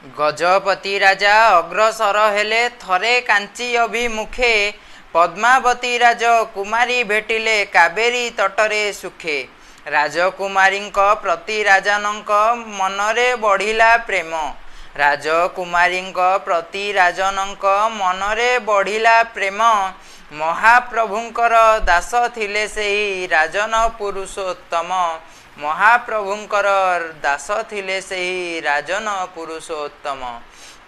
गजपति राजा अग्रसर हेले थरे कांची अभिमुखे पद्मावती राजकुमारी भेटिले कावेरी तटरे सुखे। राजकुमारी प्रति राजनक मनरे बढ़िला प्रेम। राजकुमारी प्रति राजनक मनरे बढ़िला प्रेम। महाप्रभुंकर दास थिले सेही राजन पुरुषोत्तम। महाप्रभुंकर दास थिले सेही राजन पुरुषोत्तम।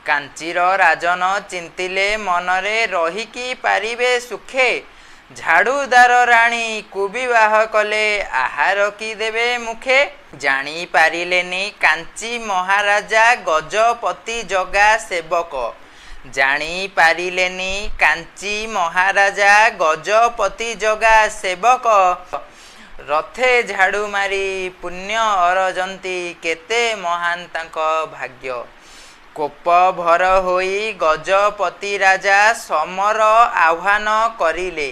कांचीर राजन चिंतिले मनरे रहिकी पारिबे सुखे। झाड़ूदार राणी कुविवाह कले आहार की देवे मुखे। जानी पारिलेनी कांची महाराजा गजपति जगा सेवक। जानी पारिलेनी कांची महाराजा गजपति जगा सेवक। रथे झाड़ू मारी पुण्य अरजंती केते महान तांक भाग्य। कोप भर होई गजपति राजा समर आह्वान करिले।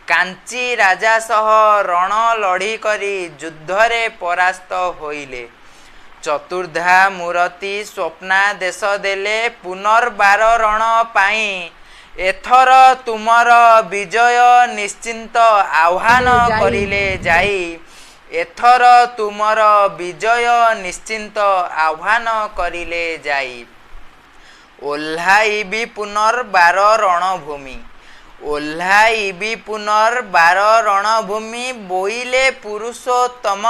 कांची राजा सह रण लड़ी करी युद्धरे परास्त होइले। चतुर्धा मूर्ति स्वप्ना देश देले पुनर्बार रण पाई। एथर तुमर विजय निश्चिंत आह्वान करिले जाई। एथर तुमर विजय निश्चिंत आह्वान करिले जाई। ओह्लाइबी पुनर्बार रणभूमि। ओह्लाइबी पुनर्बार रणभूमि बोइले पुरुषोत्तम।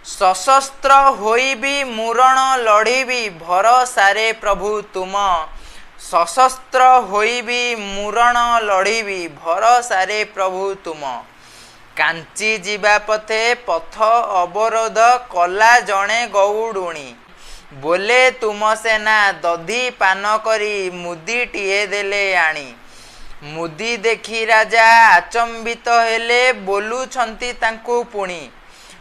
सशस्त्र होइबी मुरण लड़िबी भरसारे प्रभु तुम। सशस्त्र होइबी मुरण लड़िबी भरसारे प्रभु तुम। कांची जीवा पथे पथ अवरोध कला जणे गौडुणी। बोले तुम सेना दधी पान करी मुदीटिए देले आनी। मुदी देखी राजा आचंबित हेले बोलुछंती तांकु पुणी।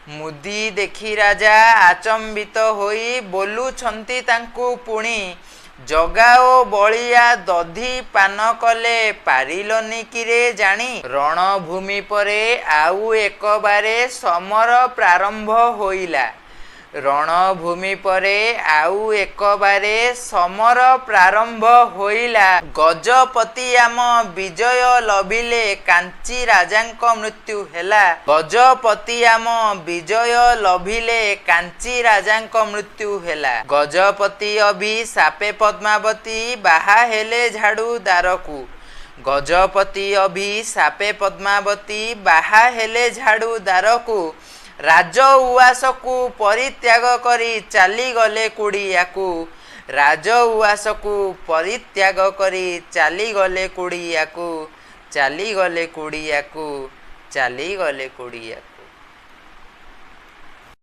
मुदी देखी राजा आचंबित होई बोलुछंती तांकु पुणी। जगाओ बलिया दधी पान कले पारिलनी किरे जानी। रणभूमि परे आउ एक बारे समर प्रारंभ होइला। रणभूमि परे आउ एक बारे समर प्रारंभ होइला। गजपति आम विजय लभिले कांची राजांक मृत्यु हेला। गजपति आम विजय लभिले कांची राजांक मृत्यु हेला। गजपति अभि सापे पद्मावती बाहा हेले झाड़ू दारकू। गजपति अभि सापे पद्मावती बाहा हेले झाड़ू दारकू। राज उवासकू परित्याग करी चाली गले कुड़ियाकू। राज उवासकू परित्याग करी चाली गले कुड़ियाकू। चाली गले कुड़ियाकू। चाली गले कुड़ियाकू।